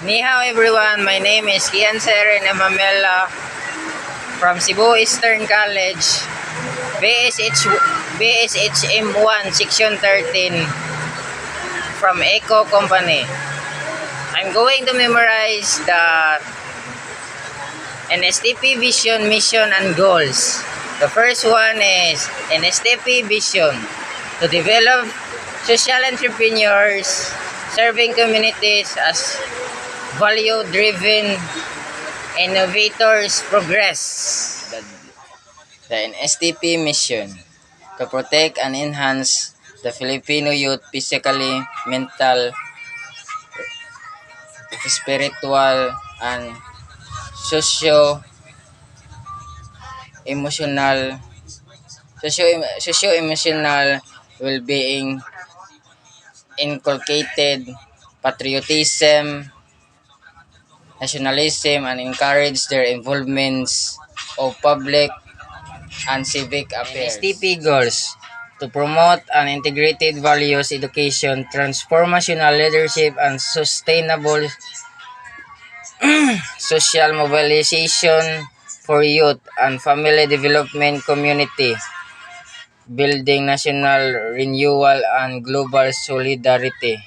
Ni hao everyone, my name is Kian Seren Emamela from Cebu Eastern College, BSHM1 Section 13 from Eco Company. I'm going to memorize the NSTP vision, mission, and goals. The first one is NSTP vision, to develop social entrepreneurs serving communities as value-driven innovators progress. The NSTP mission, to protect and enhance the Filipino youth physically, mental, spiritual, and socio-emotional well-being, inculcated patriotism, nationalism, and encourage their involvements of public and civic affairs. NSTP goals, to promote an integrated values education, transformational leadership, and sustainable social mobilization for youth and family development, community building, national renewal, and global solidarity.